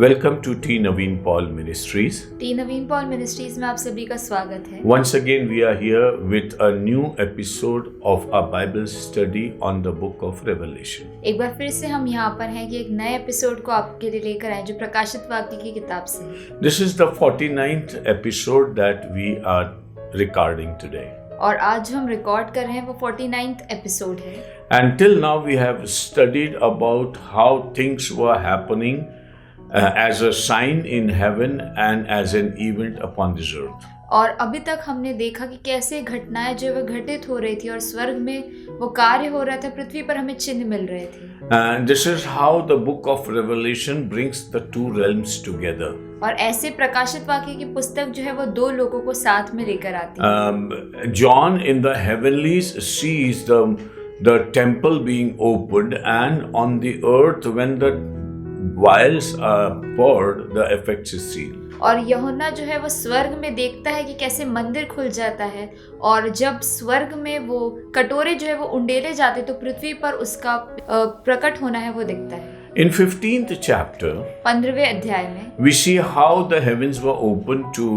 Welcome to T. Naveen Paul Ministries. T Naveen Paul ministries में आप सभी का स्वागत है। Once again, we are here with a new episode of our Bible study on the book of Revelation. एक बार फिर से हम यहाँ पर हैं कि एक नए एपिसोड को आपके लिए लेकर आए जो प्रकाशित वाक्य की किताब से है। This is the 49th episode that we are recording today. और आज हम रिकॉर्ड कर रहे हैं वो 49th एपिसोड है। Until now, we have studied about how things were happening as a sign in heaven and as an event upon this earth. और अभी तक हमने देखा कि कैसे घटनाएं जो वह घटित हो रही थी और स्वर्ग में वो कार्य हो रहा था, पृथ्वी पर हमें चिन्ह मिल रहे थे। And this is how the book of Revelation brings the two realms together. और ऐसे प्रकाशित वाक्य की पुस्तक जो है वो दो लोगों को साथ में लेकर आती है। John in the heavenlies sees the temple being opened, and on the earth when the vials are poured, the effects is seen. और यूहन्ना जो है वो स्वर्ग में देखता है कि कैसे मंदिर खुल जाता है, और जब स्वर्ग में वो कटोरे जो है वो उंडेले जाते तो पृथ्वी पर उसका प्रकट होना है वो दिखता है। In 15th chapter, 15वें अध्याय में we see how the heavens were opened to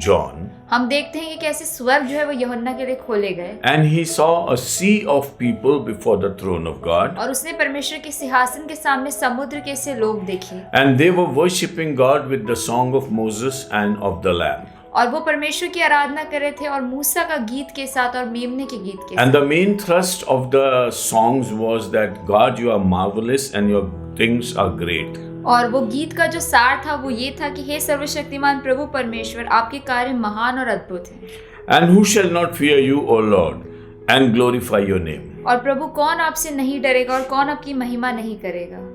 John, हम देखते हैं कि कैसे स्वर्ग जो है वो यूहन्ना के लिए खोले गए, and he saw a sea of people before the throne of God, और उसने परमेश्वर के सिंहासन के सामने समुद्र के से लोग देखे, and they were worshipping God with the song of Moses and of the Lamb. और वो परमेश्वर की आराधना कर रहे थे और मूसा का गीत के साथ और मेमने के गीत के And साथ। the main thrust of the songs was that God, you are marvelous and your things are great. और वो गीत का जो सार था वो ये था कि हे सर्वशक्तिमान प्रभु परमेश्वर, आपके कार्य महान और अद्भुत हैं। And who shall not fear you, O Lord, and glorify your name? और प्रभु कौन आपसे नहीं डरेगा और कौन आपकी महिमा नहीं करेगा,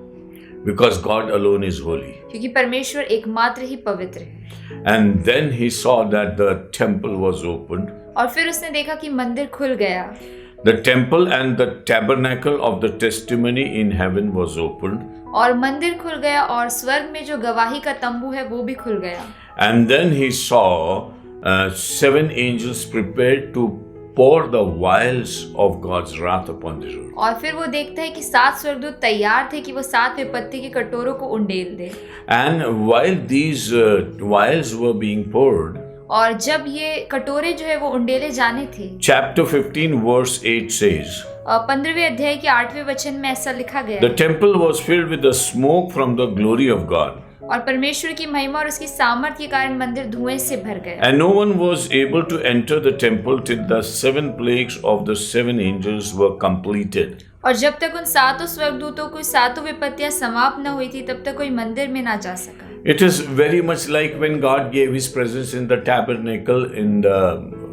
Because God alone is holy. क्योंकि परमेश्वर एकमात्र ही पवित्र है। And then he saw that the temple was opened. और फिर उसने देखा कि मंदिर खुल गया, The temple and the tabernacle of the testimony in heaven was opened. और मंदिर खुल गया और स्वर्ग में जो गवाही का तंबू है वो भी खुल गया। And then he saw 7 angels prepared to pour the vials of God's wrath upon this earth. और फिर वो देखता है कि 7 स्वर्गदूत तैयार थे कि वो 7 विपत्ति के कटोरों को उंडेल दे। And while these vials were being poured, और जब ये कटोरे जो है वो उंडेले जाने थे, chapter 15 verse 8 says, 15वें अध्याय के 8वें वचन में ऐसा लिखा गया the temple was filled with the smoke from the glory of God, और परमेश्वर की महिमा और उसकी सामर्थ के कारण मंदिर धुएं से भर गया, and no one was able to enter the temple till the 7 plagues of the 7 angels were completed. और जब तक उन 7 स्वर्गदूतों को 7 विपत्तियां समाप्त न हुई थी तब तक कोई मंदिर में ना जा सका। It is very much like when God gave his presence in the tabernacle in the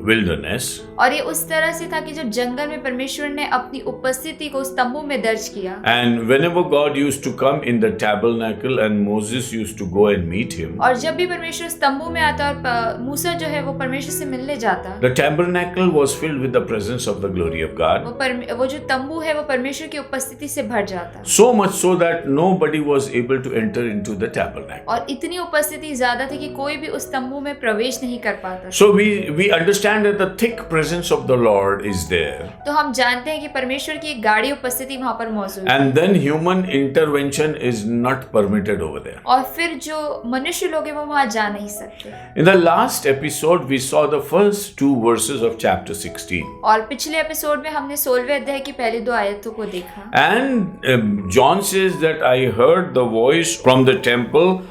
wilderness. और ये उस तरह से था कि जब जंगल में परमेश्वर ने अपनी उपस्थिति को उस तंबू में दर्ज किया, And whenever God used to come in the tabernacle and Moses used to go and meet him, और जब भी परमेश्वर उस तंबू में आता और मूसा जो है वो परमेश्वर से मिलने जाता, the tabernacle was filled with the presence of the glory of God. वो जो तंबू है वो परमेश्वर की उपस्थिति से भर जाता, So much so that nobody was able to enter into the tabernacle. और इतनी उपस्थिति ज्यादा थी कि कोई भी उस तंबू में प्रवेश नहीं कर पाता। So we understand that the thick presence of the Lord is there. तो हम जानते हैं कि परमेश्वर की एक गाढ़ी उपस्थिति वहाँ पर मौजूद है, And then human intervention is not permitted over there. और फिर जो मनुष्य लोग हैं वो वहाँ जा नहीं सकते। In the last episode, we saw the first 2 verses of chapter 16. और पिछले एपिसोड में हमने 16वें अध्याय की पहली 2 आयतों को देखा, And John says that I heard the voice from the temple,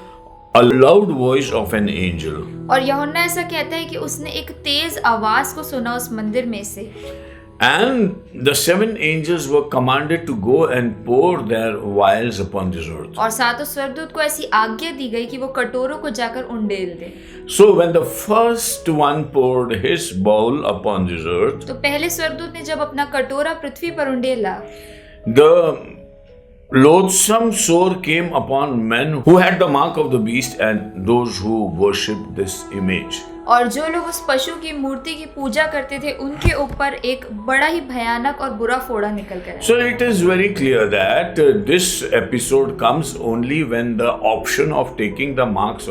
a loud voice of an angel. और यूहन्ना ऐसा कहता है कि उसने एक तेज आवाज को सुना उस मंदिर में से, And the 7 angels were commanded to go and pour their vials upon this earth. और 7 स्वर्गदूत को ऐसी आज्ञा दी गई कि वो कटोरों को जाकर उंडेल दे। So when the first one poured his bowl upon this earth, तो पहले स्वर्गदूत ने जब अपना कटोरा पृथ्वी पर उंडेला, the loathsome sore came upon men who had the mark of the beast and those who worshipped this image. और जो लोग उस पशु की मूर्ति की पूजा करते थे उनके ऊपर एक बड़ा ही भयानक और बुरा फोड़ा निकल कर आया। So it is very clear that this episode comes only when the option of taking the mark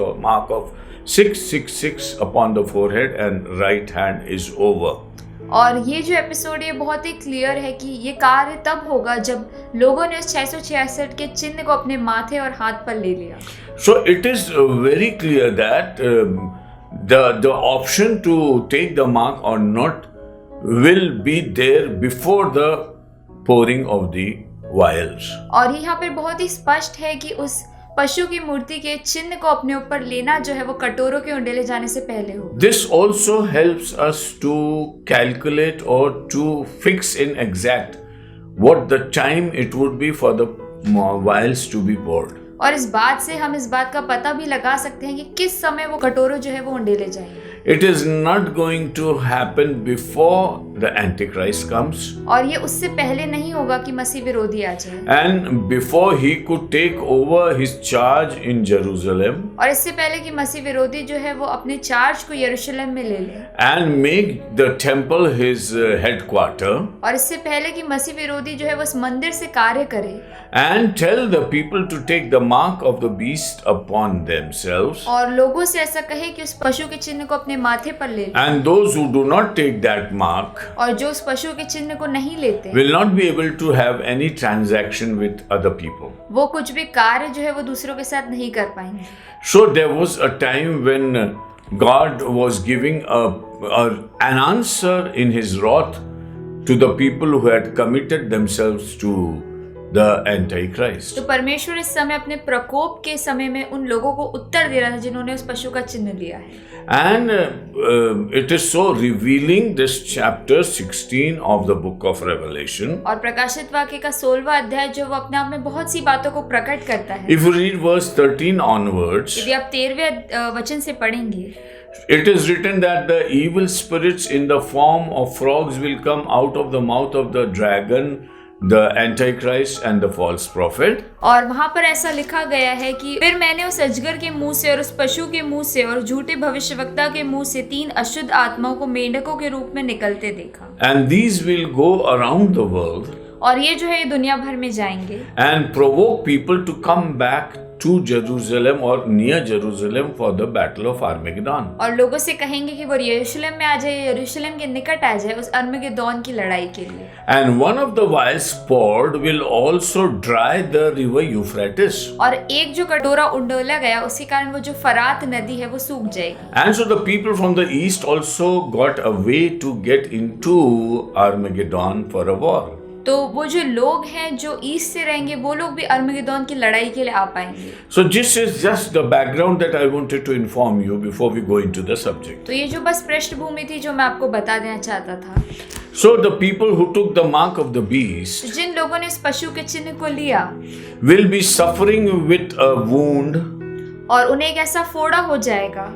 of 666 upon the forehead and right hand is over. और ये जो एपिसोड है बहुत ही क्लियर है कि ये कार्य तब होगा जब लोगों ने उस 666 के चिन्ह को अपने माथे और हाथ पर ले लिया। So it is very clear that the option to take the mark or not will be there before the pouring of the vials. और यहाँ पर बहुत ही स्पष्ट है कि उस पशु की मूर्ति के चिन्ह को अपने ऊपर लेना जो है वो कटोरों के उंडेले जाने से पहले हो। This also helps us to calculate or to fix in exact what the time it would be for the vials to be poured. और इस बात से हम इस बात का पता भी लगा सकते हैं कि किस समय वो कटोरों जो है वो उंडेले जाएंगे। It is not going to happen before the Antichrist comes. और ये उससे पहले नहीं होगा कि मसीह विरोधी आ जाए। And before he could take over his charge in Jerusalem. और इससे पहले कि मसीह विरोधी जो है वो अपने चार्ज को यरूशलेम में ले ले। And make the temple his headquarter. और इससे पहले कि मसीह विरोधी जो है वो उस मंदिर से कार्य करे। And tell the people to take the mark of the beast upon themselves. और लोगों से ऐसा कहे कि उस पशु के चिन्ह को अपने माथे पर ले ले। And those who do not take that mark और जो उस पशु के चिन्ह को नहीं लेते will not be able to have any transaction with other people. वो कुछ भी कार्य जो है वो दूसरों के साथ नहीं कर पाएंगे। So there was a time when God was giving an answer in his wrath to the people who had committed themselves to the Antichrist. तो परमेश्वर इस समय अपने प्रकोप के समय में उन लोगों को उत्तर दे रहा था जिन्होंने उस पशु का चिन्ह लिया है। And it is so revealing, this chapter 16 of the book of Revelation. और प्रकाशित वाक्य का 16वां अध्याय जो वो अपने आप में बहुत सी बातों को प्रकट करता है। If you read verse 13 onwards, यदि आप 13वें वचन से पढ़ेंगे, it is written that the evil spirits in the form of frogs will come out of the mouth of the dragon, the Antichrist and the false prophet. और वहाँ पर ऐसा लिखा गया है कि फिर मैंने उस अजगर के मुंह से और उस पशु के मुंह से और झूठे भविष्यवक्ता के मुंह से 3 अशुद्ध आत्माओं को मेंढकों के रूप में निकलते देखा। And these will go around the world. और ये जो है दुनिया भर में जाएंगे। And provoke people to come back to Jerusalem or near Jerusalem for the battle of Armageddon. और लोगों से कहेंगे कि वो यरूशलेम में आ जाए, यरूशलेम के निकट आ जाए उस अर्मगेदोन की लड़ाई के लिए। And one of the vials poured will also dry the river Euphrates. और एक जो कटोरा उंडोला गया उसके कारण वो जो फरात नदी है वो सूख जाएगी। And so the people from the east also got a way to get into Armageddon for a war. तो वो जो लोग हैं जो ईस्ट से रहेंगे वो लोग भी अर्मगेदोन की लड़ाई के लिए आ पाएंगे। So this is just the background that I wanted to inform you before we go into the subject. तो ये जो बस पृष्ठभूमि थी जो मैं आपको बता देना चाहता था। So the people who took the mark of the beast जिन लोगों ने इस पशु के चिन्ह को लिया will be suffering with a wound, और उन्हें एक ऐसा फोड़ा हो जाएगा,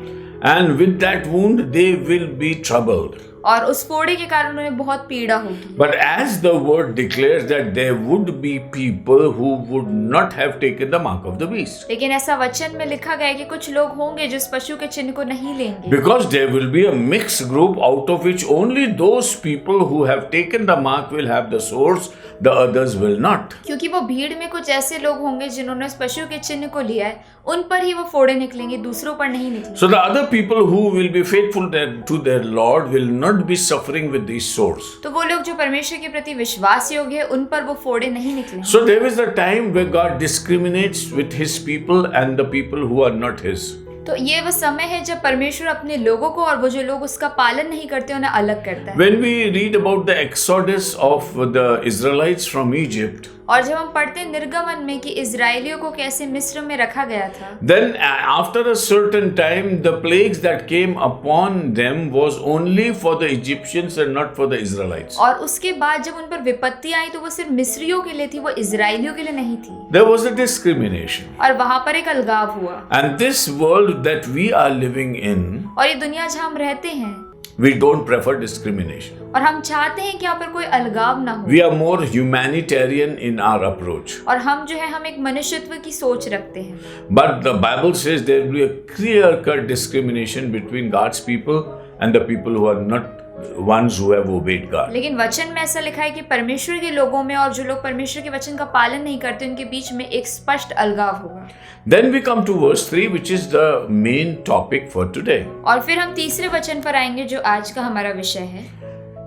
and with that wound they will be troubled. और उस फोड़े के कारण उन्हें बहुत पीड़ा होगी। But as the word declares that there would be people who would not have taken the mark of the beast. लेकिन ऐसा वचन में लिखा गया है कि कुछ लोग होंगे जो इस पशु के चिन्ह को नहीं लेंगे। Because there will be a mixed group out of which only those people who have taken the mark will have the source, the others will not. क्योंकि वो भीड़ में कुछ ऐसे लोग होंगे जिन्होंने इस पशु के चिन्ह को लिया है, उन पर ही वो फोड़े निकलेंगे, दूसरों पर नहीं निकलेंगे। So the other people who will be faithful to their Lord will not be suffering with these swords. तो वो लोग जो परमेश्वर के प्रति विश्वास योग्य है उन पर वो फोड़े नहीं निकलेंगे। So there is a time where God discriminates with his people and the people who are not his. तो ये वो समय है जब परमेश्वर अपने लोगों को और वो जो लोग उसका पालन नहीं करते उन्हें अलग करता है। When we read about the exodus of the Israelites from Egypt, और जब हम पढ़ते हैं निर्गमन में कि इजराइलियों को कैसे मिस्र में रखा गया था, then after a certain time the plagues that came upon them was only for the Egyptians and not for the Israelites. और उसके बाद जब उन पर विपत्ति आई तो वो सिर्फ मिस्रियों के लिए थी, वो इजराइलियों के लिए नहीं थी। There was a discrimination. और वहां पर एक अलगाव हुआ। And this world that we are living in, और ये दुनिया जहाँ हम रहते हैं, we don't prefer discrimination. और हम चाहते हैं कि यहाँ पर कोई अलगाव ना हो। We are more humanitarian in our approach. और हम जो है हम एक मनुष्यत्व की सोच रखते हैं। But the Bible says there will be a clear-cut discrimination between God's people and the people who are not ones who have obeyed God. लेकिन वचन में ऐसा लिखा है कि परमेश्वर के लोगों में और जो लोग परमेश्वर के वचन का पालन नहीं करते उनके बीच में एक स्पष्ट अलगाव होगा। Then we come to verse 3, which is the main topic for today. और फिर हम तीसरे वचन पर आएंगे जो आज का हमारा विषय है।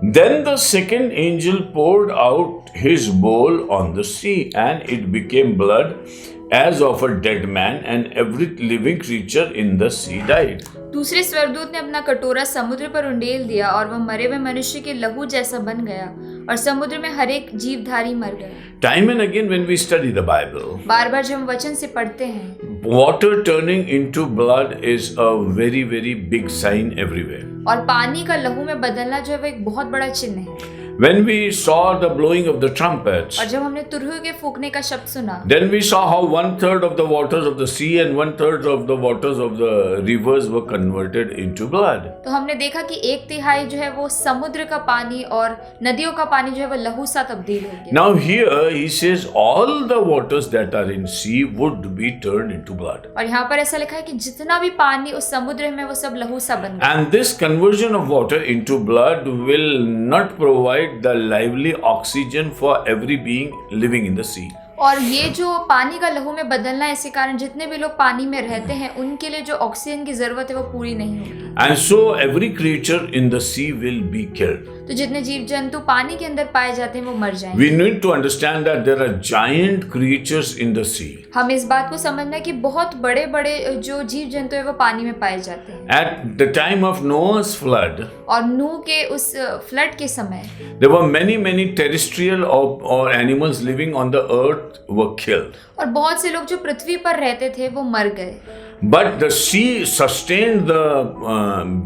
Then the second angel poured out his bowl on the sea, and it became blood as of a dead man, and every living creature in the sea died. दूसरे स्वर्गदूत ने अपना कटोरा समुद्र पर उंडेल दिया और वह मरे हुए मनुष्य के लहू जैसा बन गया और समुद्र में हर एक जीवधारी मर गया। Time and again when we study the Bible, बार बार जब हम वचन से पढ़ते हैं, water turning into blood is a very, very big sign everywhere. और पानी का लहू में बदलना जो है वो एक बहुत बड़ा चिन्ह है। When we saw the blowing of the trumpets, और जब हमने तुरहु के फूंकने का शब्द सुना, then we saw how 1/3 of the waters of the sea and 1/3 of the waters of the rivers were converted into blood. तो हमने देखा कि 1/3 जो है वो समुद्र का पानी और नदियों का पानी जो है वो लहू सा तब्दील हो गया। Now here he says all the waters that are in sea would be turned into blood. और यहाँ पर ऐसा लिखा है कि जितना भी पानी उस समुद्र में वो सब लहू सा बन गया। And this conversion of water into blood will not provide the lively oxygen for every being living in the sea. और ये जो पानी का लहू में बदलना है, इसी कारण जितने भी लोग पानी में रहते हैं उनके लिए जो ऑक्सीजन की जरूरत है वो पूरी नहीं होगी। And so every creature in the sea will be killed. तो जितने जीव जंतु पानी के अंदर पाए जाते हैं वो मर जाएंगे। We need to understand that there are giant creatures in the sea. हम इस बात को समझना है कि बहुत बड़े बड़े जो जीव जंतु है वो पानी में पाए जाते हैं। At the time of Noah's flood, और नूह के उस फ्लड के समय there were many terrestrial or animals living on the earth were killed. और बहुत से लोग जो पृथ्वी पर रहते थे वो मर गए। But the sea sustained the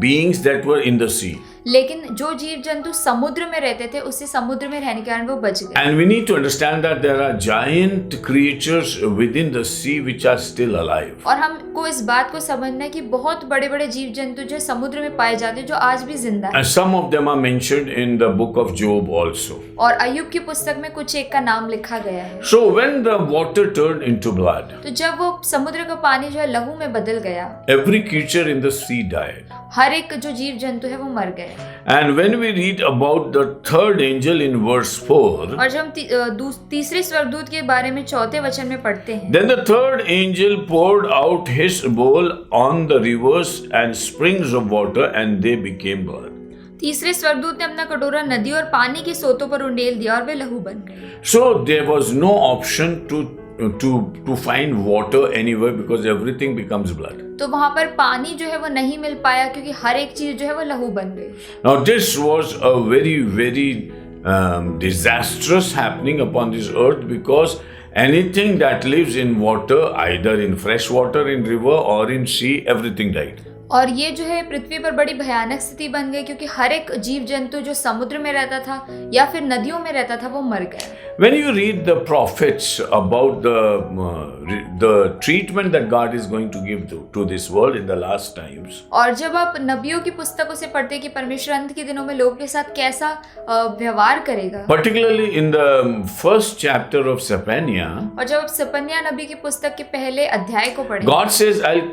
beings that were in the sea. लेकिन जो जीव जंतु समुद्र में रहते थे उससे समुद्र में रहने के कारण वो बच गए। And we need to understand that there are giant creatures within the sea which are still alive. और हमको इस बात को समझना है कि बहुत बड़े बड़े जीव जंतु जो समुद्र में पाए जाते हैं जो आज भी जिंदा है। And some of them are mentioned in the book of Job also. और अय्यूब की पुस्तक में कुछ एक का नाम लिखा गया है। So when the water turned into blood, तो जब वो समुद्र का पानी जो है लहू में बदल गया, every creature in the sea died. हर एक जो जीव जंतु है वो मर गए। And when we read about the third angel in verse 4, और जब हम तीसरे स्वर्गदूत के बारे में 4थे वचन में पढ़ते हैं, then the third angel poured out his bowl on the rivers and springs of water, and they became blood. तीसरे स्वर्गदूत ने अपना कटोरा नदी और पानी के सोतों पर उंडेल दिया और वे लहू बन गए। So there was no option to find water anywhere because everything becomes blood. तो वहां पर पानी जो है वो नहीं मिल पाया क्योंकि हर एक चीज जो है वो लहू बन गई। Now this was a very disastrous happening upon this earth because anything that lives in water, either in fresh water, in river or in sea, everything died. और ये जो है पृथ्वी पर बड़ी भयानक स्थिति बन गई क्योंकि हर एक जीव जंतु जो समुद्र में रहता था या फिर नदियों में रहता था वो मर गया। When you read the prophets about the treatment that God is going to give to this world in the last times, और जब आप नबियों की पुस्तकों से पढ़ते कि परमेश्वर अंत के दिनों में लोगों के साथ कैसा व्यवहार करेगा, particularly in the first chapter of Zephaniah, और जब आप सपन्या नबी की पुस्तक के पहले अध्याय को पढ़ें, God says, "I'll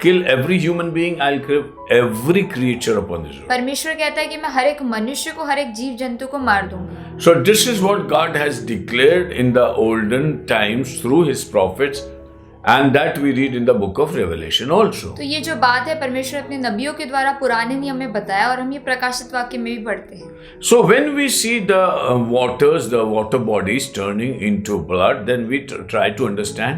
kill every human being, I'll kill every creature upon this earth." परमेश्वर कहता है कि मैं हर एक मनुष्य को, हर एक जीव जंतु को मार दूंगा। So this is what God has declared in the olden times through his prophets, and that we read in the book of Revelation also. तो ये जो बात है परमेश्वर अपने नबियों के द्वारा पुराने नियम में बताया और हम ये प्रकाशित वाक्य में भी पढ़ते हैं। So when we see the waters, the water bodies turning into blood, then we try to understand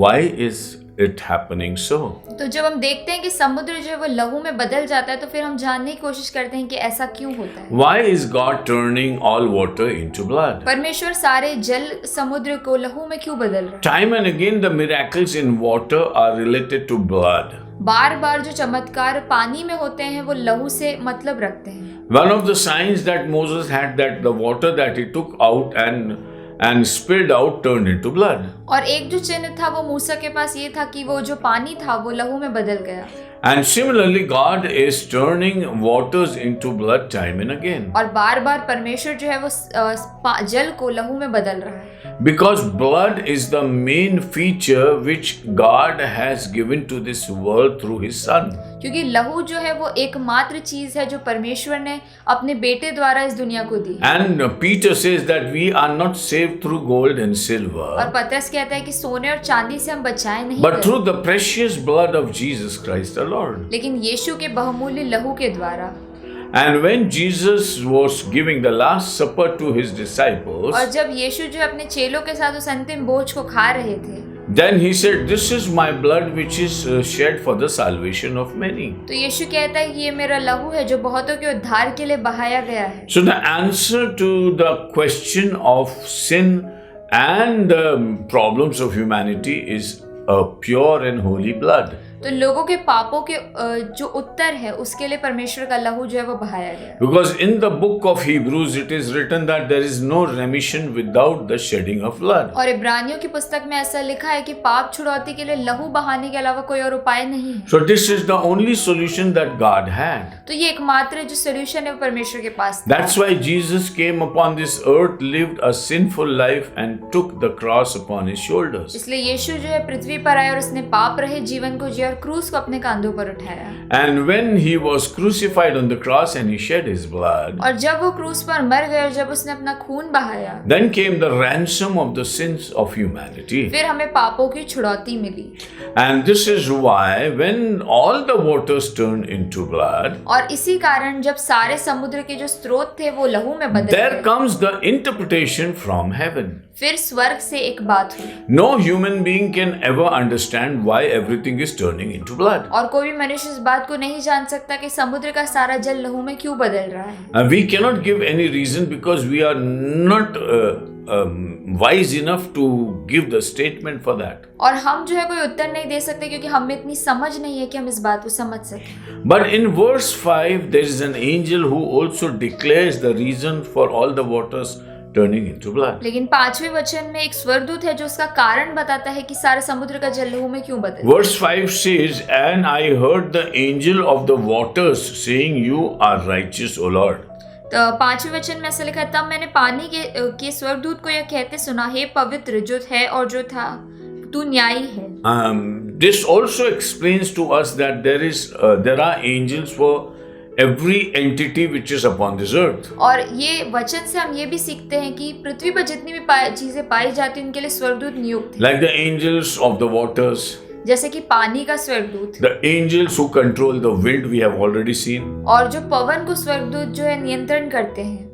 why is it happening so. तो जब हम देखते हैं कि समुद्र जो है वो लहू में बदल जाता है तो फिर हम जानने की कोशिश करते हैं कि ऐसा क्यों होता है। Why is God turning all water into blood? परमेश्वर सारे जल समुद्र को लहू में क्यों बदल रहा है? Time and again the miracles in water are related to blood. बार बार जो चमत्कार पानी में होते हैं वो लहू से मतलब रखते हैं। One of the signs that Moses had, that the water that he took out and spilled out turned into blood. और एक जो चिन्ह था वो मूसा के पास ये था कि वो जो पानी था वो लहू में बदल गया। And similarly, God is turning waters into blood time and again. और बार बार परमेश्वर जो है वो जल को लहू में बदल रहा है। Because blood is the main feature which God has given to this world through His Son. क्योंकि लहू जो है वो एकमात्र चीज है जो परमेश्वर ने अपने बेटे द्वारा इस दुनिया को दी। And Peter says that we are not saved through gold and silver, और पतरस कहता है कि सोने और चांदी से हम बचाए नहीं but through the precious blood of Jesus Christ our Lord. लेकिन यीशु के बहुमूल्य लहू के द्वारा। And when Jesus was giving the Last Supper to his disciples, और जब यीशु जो अपने चेलों के साथ उस अंतिम भोज को खा रहे थे, then he said, "This is my blood which is shed for the salvation of many." तो यीशु कहता है कि ये मेरा लहू है जो बहुतों के उद्धार के लिए बहाया गया है। So the answer to the question of sin and the problems of humanity is a pure and holy blood. तो लोगों के पापों के जो उत्तर है उसके लिए परमेश्वर का लहू जो है वो बहाया गया। Because in the book of Hebrews it is written that there is no remission without the shedding of blood. और इब्रानियों की पुस्तक में ऐसा लिखा है कि पाप छुड़ौती के लिए लहू बहाने के अलावा कोई और उपाय नहीं है। So this is the only solution that God had. तो ये एकमात्र जो सॉल्यूशन है वो परमेश्वर के पास था। That's why Jesus came upon this earth, lived a sinful life and took the cross upon his shoulders. इसलिए यीशु जो है पृथ्वी पर आया और उसने पाप रहित जीवन को जिया और क्रूस को अपने कांधों पर उठाया। And when he was crucified on the cross and he shed his blood, और जब वो क्रूस पर मर गए और जब उसने अपना खून बहाया, then came the ransom of the sins of humanity. फिर हमें पापों की छुड़ौती मिली। And this is why when all the waters turned into blood, और इसी कारण जब सारे समुद्र के जो स्रोत थे वो लहू में बदल there गए, comes the interpretation from heaven. फिर स्वर्ग से एक बात हुई। No human being can ever understand why everything is turning into blood. और कोई भी मनुष्य इस बात को नहीं जान सकता कि समुद्र का सारा जल लहू में क्यों बदल रहा है। And we cannot give any reason because we are not wise enough to give the statement for that. और हम जो है कोई उत्तर नहीं दे सकते क्योंकि हम में इतनी समझ नहीं है कि हम इस बात को समझ सकें। But in verse 5 there is an angel who also declares the reason for all the waters turning into blood. लेकिन 5वें वचन में एक स्वर्गदूत है जो उसका कारण बताता है कि सारे समुद्र का जल लहू में क्यों बदल। Verse 5 says, "And I heard the angel of the waters saying, You are righteous, O Lord." तो 5वें वचन में ऐसा लिखा है, तब मैंने पानी के स्वर्गदूत को यह कहते सुना, हे पवित्र जो है और जो था, तू न्यायी है। This also explains to us that there are angels for every entity which is upon this earth. और ये वचन से हम ये भी सीखते हैं कि पृथ्वी पर जितनी भी चीजें पाई जाती हैं उनके लिए स्वर्गदूत नियुक्त हैं। Like the angels of the waters, जैसे कि पानी का स्वर्गदूत, the angels who control the wind we have already seen, और जो पवन को स्वर्गदूत जो है नियंत्रण करते हैं,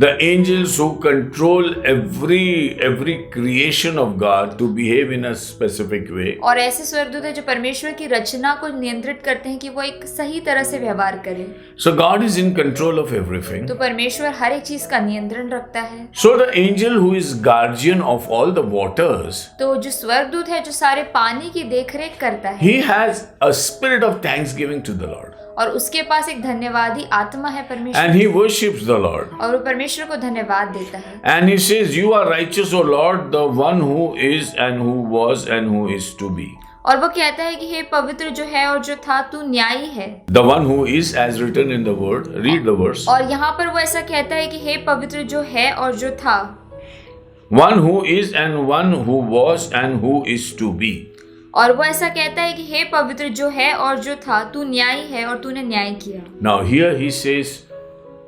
the angels who control every creation of God to behave in a specific way. और ऐसे स्वर्गदूत है जो परमेश्वर की रचना को नियंत्रित करते हैं कि वो एक सही तरह से व्यवहार करें। So God is in control of everything. तो परमेश्वर हर एक चीज का नियंत्रण रखता है। So the angel who is guardian of all the waters, तो जो स्वर्गदूत है जो सारे पानी की देखरेख करता है, he has a spirit of thanksgiving to the Lord. और उसके पास एक धन्यवादी आत्मा है परमेश्वर, And he worships the Lord. और वो परमेश्वर को धन्यवाद देता है। And he says, You are righteous, O Lord, the one who is and who was and who is to be. और वो कहता है कि हे पवित्र जो है और जो था, तू न्यायी है। The one who is as written in the word. Read the verse. और यहाँ पर वो ऐसा कहता है कि हे पवित्र जो है और जो था, One who is and one who was and who is to be. और वो ऐसा कहता है कि हे पवित्र जो है और जो था, तू न्यायी है और तूने न्याय किया। Now here he says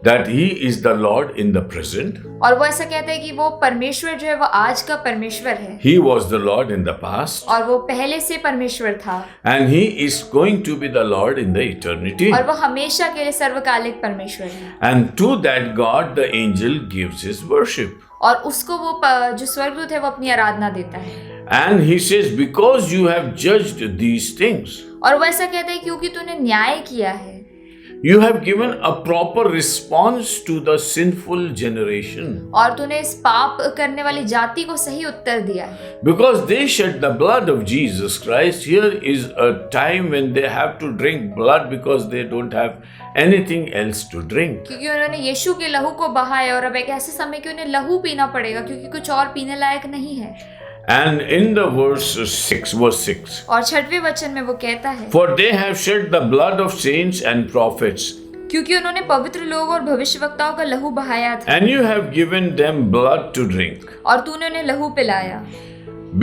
that he is the Lord in the present. और वो ऐसा कहता है कि वो परमेश्वर जो है वो आज का परमेश्वर है, He was the Lord in the past. और वो पहले से परमेश्वर था, And he is going to be the Lord in the eternity. और वो हमेशा के लिए सर्वकालिक परमेश्वर है। And to that God the angel gives his worship. और उसको वो जो स्वर्गदूत है वो अपनी आराधना देता है। And he says, Because you have judged these things, और वो ऐसा कहता है क्योंकि तूने न्याय किया है, you have given a proper response to the sinful generation. और तूने इस पाप करने वाली जाति को सही उत्तर दिया है। Because they shed the blood of Jesus Christ, here is a time when they have to drink blood because they don't have anything else to drink. क्योंकि उन्होंने यीशु के लहू को बहाया, और अब एक ऐसे समय कि उन्हें लहू पीना पड़ेगा क्योंकि कुछ और पीने लायक नहीं है। And in the verse 6, और 6वें वचन में वो कहता है, For they have shed the blood of saints and prophets, क्योंकि उन्होंने पवित्र लोग और भविष्यवक्ताओं का लहू बहाया था, and you have given them blood to drink, और तूने उन्हें लहू पिलाया,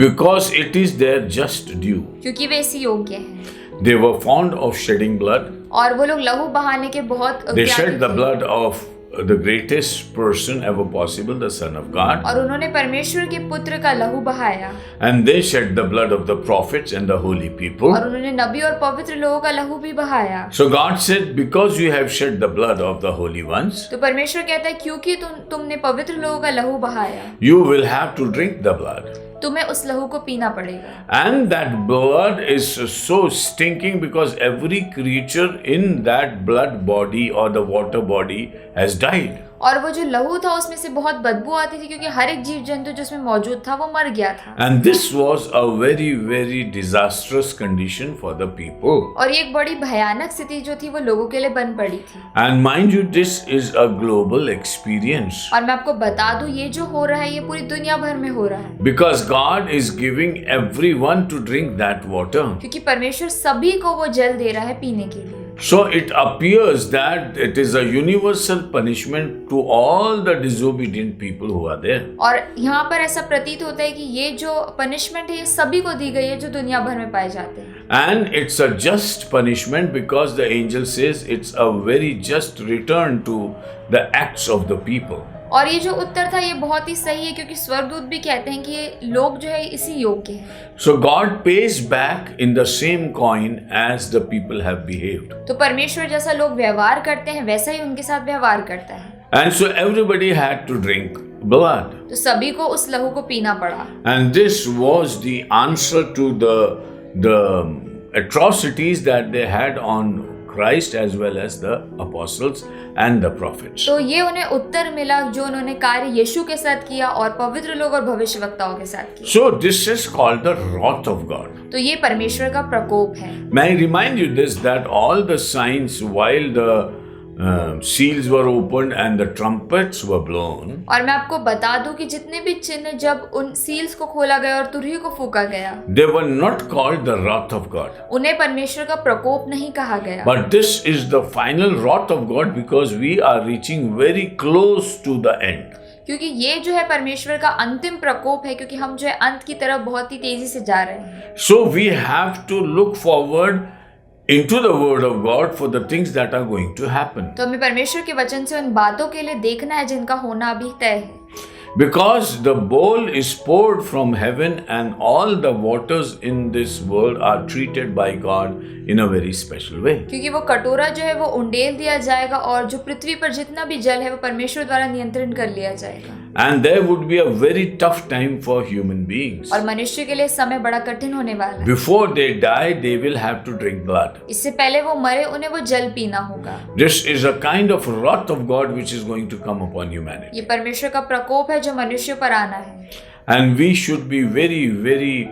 because it is their just due. क्योंकि वे इसी योग्य हैं। They were fond of shedding blood. और वो लोग लहू बहाने के बहुत They त्यागी shed the थे। blood of the greatest person ever possible, the Son of God. और उन्होंने परमेश्वर के पुत्र का लहू बहाया And they shed the blood of the prophets and the holy people. और उन्होंने नबी और पवित्र लोगों का लहू भी बहाया। So God said, because you have shed the blood of the holy ones, तो परमेश्वर कहता है क्योंकि तुमने पवित्र लोगों का लहू बहाया, you will have to drink the blood. तुम्हें उस लहू को पीना पड़ेगा। And that blood is so stinking because every creature in that blood body or the water body has died. और वो जो लहू था उसमें से बहुत बदबू आती थी क्योंकि हर एक जीव जंतु जो उसमें मौजूद था वो मर गया था। And this was a very, very disastrous condition for the people. और ये एक बड़ी भयानक स्थिति जो थी वो लोगों के लिए बन पड़ी थी। And mind you, this is a global experience. और मैं आपको बता दूं ये जो हो रहा है ये पूरी दुनिया भर में हो रहा है। Because God is giving everyone to drink that water. क्योंकि परमेश्वर सभी को वो जल दे रहा है पीने के लिए। So it appears that it is a universal punishment to all the disobedient people who are there. और यहाँ पर ऐसा प्रतीत होता है कि ये जो पनिशमेंट है ये सभी को दी गई है जो दुनिया भर में पाए जाते हैं। And it's a just punishment because the angel says it's a very just return to the acts of the people. और ये जो उत्तर था ये बहुत ही सही है क्योंकि स्वर्गदूत भी कहते हैं कि ये लोग जो है इसी योग्य हैं। So God pays back in the same coin as the people have behaved. तो परमेश्वर जैसा लोग व्यवहार करते हैं वैसा ही उनके साथ व्यवहार करता है। And so everybody had to drink blood. तो सभी को उस लहू को पीना पड़ा। And this was the answer to the atrocities that they had on Christ as well as the apostles and the prophets. तो ये उन्हें उत्तर मिला जो उन्होंने कार्य यीशु के साथ किया और पवित्र लोग और भविष्यवक्ताओं के साथ किया। So this is called the wrath of God. तो ये परमेश्वर का प्रकोप है। May I remind you this, that all the signs while the seals were opened and the trumpets were blown. और मैं आपको बता दूं कि जितने भी चिन्ह जब उन सील्स को खोला गया और तुरही को फूका गया, They were not called the wrath of God. उन्हें परमेश्वर का प्रकोप नहीं कहा गया। But this is the final wrath of God because we are reaching very close to the end. क्योंकि ये जो है परमेश्वर का अंतिम प्रकोप है क्योंकि हम जो है अंत की तरफ बहुत ही तेजी से जा रहे हैं। So we have to look forward into the word of God for the things that are going to happen. तो हमें परमेश्वर के वचन से उन बातों के लिए देखना है जिनका होना अभी तय है। Because the bowl is poured from heaven and all the waters in this world are treated by God in a very special way. क्योंकि वो कटोरा जो है वो उंडेल दिया जाएगा और जो पृथ्वी पर जितना भी जल है वो परमेश्वर द्वारा नियंत्रण कर लिया जाएगा। And there would be a very tough time for human beings. और मनुष्य के लिए समय बड़ा कठिन होने वाला है। Before they die, they will have to drink blood. इससे पहले वो मरे उन्हें वो जल पीना होगा। This is a kind of wrath of God which is going to come upon humanity. ये परमेश्वर का प्रकोप है जो मनुष्य पर आना है। And we should be very, very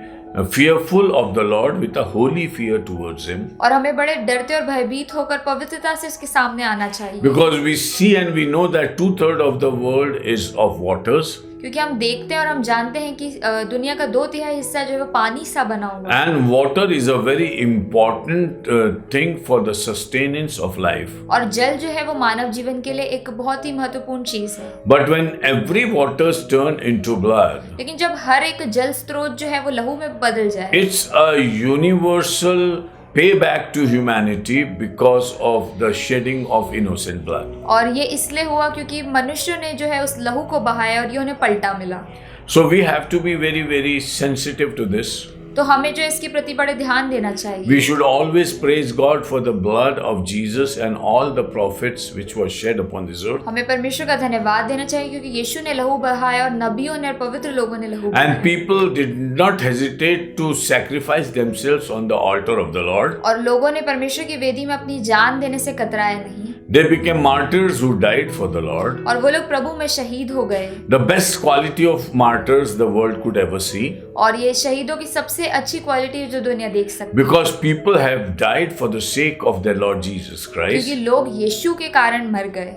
fearful of the Lord with a holy fear towards Him. और हमें बड़े डरते और भयभीत होकर पवित्रता से उसके सामने आना चाहिए। Because we see and we know that 2/3 of the world is of waters. क्योंकि हम देखते हैं और हम जानते हैं कि दुनिया का 2/3 हिस्सा जो है वो पानी सा बना हुआ है। And water is a very important thing for the sustenance of life. और जल जो है वो मानव जीवन के लिए एक बहुत ही महत्वपूर्ण चीज है। But when every waters turn into blood, लेकिन जब हर एक जल स्रोत जो है वो लहू में बदल जाए, it's a universal payback to humanity because of the shedding of innocent blood. और ये इसलिए हुआ क्योंकि मनुष्य ने जो है उस लहू को बहाया और ये उन्हें पलटा मिला। So we have to be very, very sensitive to this. तो हमें जो इसके प्रति बड़े ध्यान देना चाहिए। We should always praise God for the blood of Jesus and all the prophets which was shed upon this earth. हमें परमेश्वर का धन्यवाद देना चाहिए क्योंकि यीशु ने लहू बहाया और नबियों ने और पवित्र लोगों ने लहू बहाया। And people did not hesitate to sacrifice themselves on the altar of the Lord. और लोगों ने परमेश्वर की वेदी में अपनी जान देने से कतराए नहीं। They became martyrs who died for the Lord. और वो लोग प्रभु में शहीद हो गए। The best quality of martyrs the world could ever see. और ये शहीदों की सबसे अच्छी क्वालिटी है जो दुनिया देख सकती है। Because people have died for the sake of their Lord Jesus Christ. क्योंकि लोग यीशु के कारण मर गए।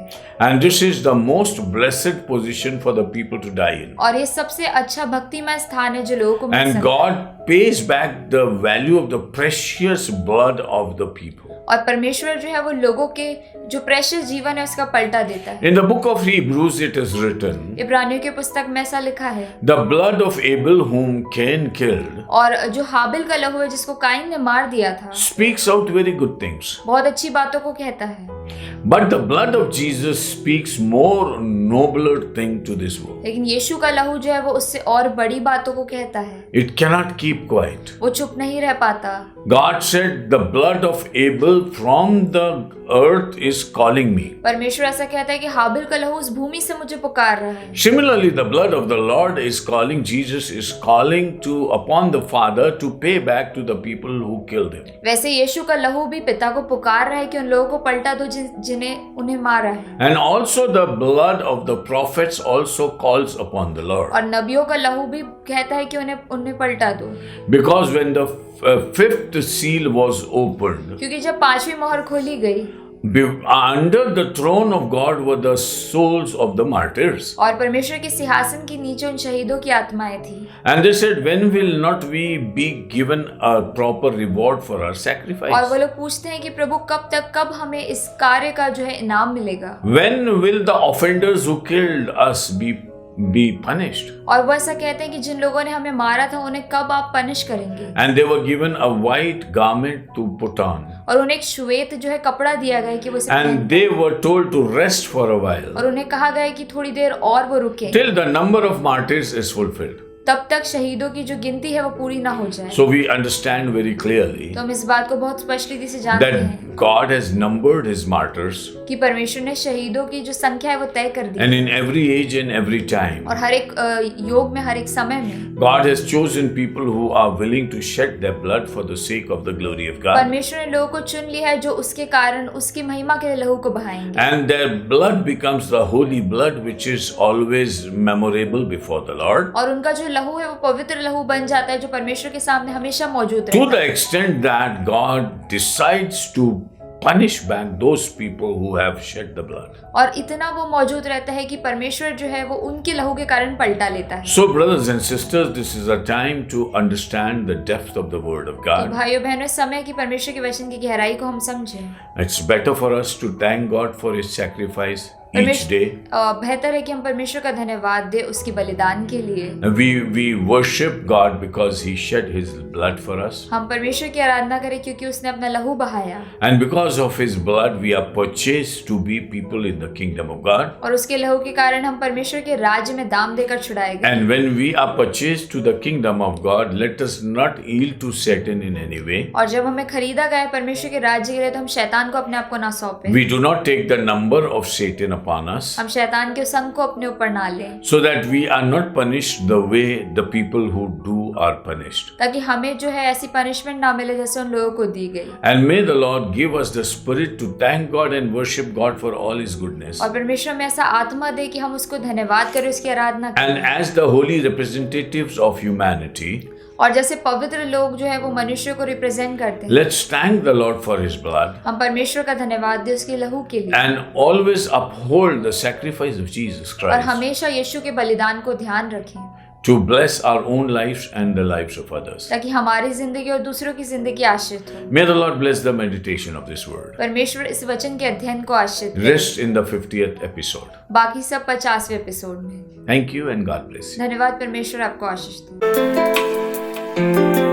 And this is the most blessed position for the people to die in. और ये सबसे अच्छा भक्तिमय स्थान है जो लोगों को मिल And सकता है। God pays back the value of the precious blood of the people. और परमेश्वर जो है वो लोगों के जो प्रेशियस जीवन है उसका पलटा देता है। In the book of Hebrews it is written, इब्रानियों की पुस्तक में ऐसा लिखा है, the blood of Abel whom Cain killed और जो हाबिल का लहू है जिसको काइन ने मार दिया था, speaks out very good things. बहुत अच्छी बातों को कहता है। But the blood of Jesus speaks more nobler thing to this world. लेकिन यीशु का लहू जो है वो उससे और बड़ी बातों को कहता है। It cannot keep quiet. वो चुप नहीं रह पाता। God said, the blood of Abel from the earth is calling me. परमेश्वर ऐसा कहता है कि हाबिल का लहू उस भूमि से मुझे पुकार रहा है। Similarly, the blood of the Lord is calling, Jesus is calling upon the Father to pay back to the people who killed him. वैसे यीशु का लहू भी पिता को पुकार रहा है कि उन लोगों को पलटा दो जिन्हें उन्हें मारा है। And also the blood of the prophets also calls upon the Lord. और नबियों का लहू भी कहता है कि उन्हें पलटा दो। Because when the fifth seal was opened, क्योंकि जब पांचवी मोहर खोली गई, under the throne of God were the souls of the martyrs. और परमेश्वर के सिंहासन के नीचे उन शहीदों की आत्माएं थी। And they said, when will not we be given a proper reward for our और sacrifice? वो लोग पूछते हैं कि प्रभु कब हमें इस कार्य का जो है इनाम मिलेगा? When will the offenders who killed us be punished? और वो ऐसा कहते हैं कि जिन लोगों ने हमें मारा था उन्हें कब आप पनिश करेंगे? And they were given a white garment to put on. और उन्हें एक श्वेत जो है कपड़ा दिया गया कि वो इसे पहने। And they were told to rest for a while और उन्हें कहा गया कि थोड़ी देर और वो रुके till the number of martyrs is fulfilled. तब तक शहीदों की जो गिनती है वो पूरी ना हो जाए। So we understand very clearly तो हम इस बात को बहुत स्पष्ट रीति से जानते हैं that God has numbered his martyrs, कि परमेश्वर ने शहीदों की जो संख्या है वो तय कर दी and in every age and every time और हर एक योग में, हर एक समय में God has chosen people who are willing to shed their blood for the sake of the glory of God. परमेश्वर ने लोगों को चुन लिया है जो उसके कारण उसकी महिमा के लिए लहू को बहाएंगे। And their blood becomes the holy blood which is always memorable before the Lord. और उनका जो लहू है वो पवित्र लहू बन जाता है जो परमेश्वर के सामने हमेशा मौजूद To रहता the है। extent that God decides to punish back those people who have shed the blood. और इतना वो मौजूद रहता है कि परमेश्वर जो है वो उनके लहू के कारण पलटा लेता है। So brothers and sisters, this is a time to understand the depth of the word of तो God. भाइयों बहनों, समय की परमेश्वर के वचन की गहराई को हम समझें। It's better for us to thank God for his sacrifice each day. बेहतर है कि हम परमेश्वर का धन्यवाद दें उसकी बलिदान के लिए। We worship God because he shed his blood for us. हम परमेश्वर की आराधना करें क्योंकि उसने अपना लहू बहाया And because of his blood, we are purchased to be people in the kingdom of God. और उसके लहू के कारण हम परमेश्वर के राज्य में दाम देकर छुड़ाए गए। And when we are purchased to the kingdom of God, let us not yield to Satan in any way. और जब हमें खरीदा गया है परमेश्वर के राज्य के लिए तो हम शैतान को अपने आप को ना सौंपें। We do not take the number of Satan upon us, हम शैतान के संग को अपने ऊपर ना लें so that we are not punished the way the people who do are punished. ताकि हमें जो है ऐसी पनिशमेंट ना मिले जैसे उन लोगों को दी गई। And may the Lord give us the spirit to thank God and worship God for all his goodness. और परमेश्वर में ऐसा आत्मा दे कि हम उसको धन्यवाद करें, उसकी आराधना And करें। as the holy representatives of humanity, और जैसे पवित्र लोग जो है वो मनुष्य को रिप्रेजेंट करते हैं, let's thank the Lord for his blood हम परमेश्वर का धन्यवाद दें उसके लहू के लिए and always uphold the sacrifice of Jesus और Christ हमेशा यीशु के बलिदान को ध्यान रखें to bless our own lives and the lives of others. ताकि हमारी जिंदगी और दूसरों की जिंदगी आश्रित हो। May the Lord bless the meditation of this word. परमेश्वर इस वचन के अध्ययन को आश्रित करे। Rest in the 50th episode. बाकी सब 50वें एपिसोड में। Thank you and God bless you. धन्यवाद, परमेश्वर आपको आशीष दे।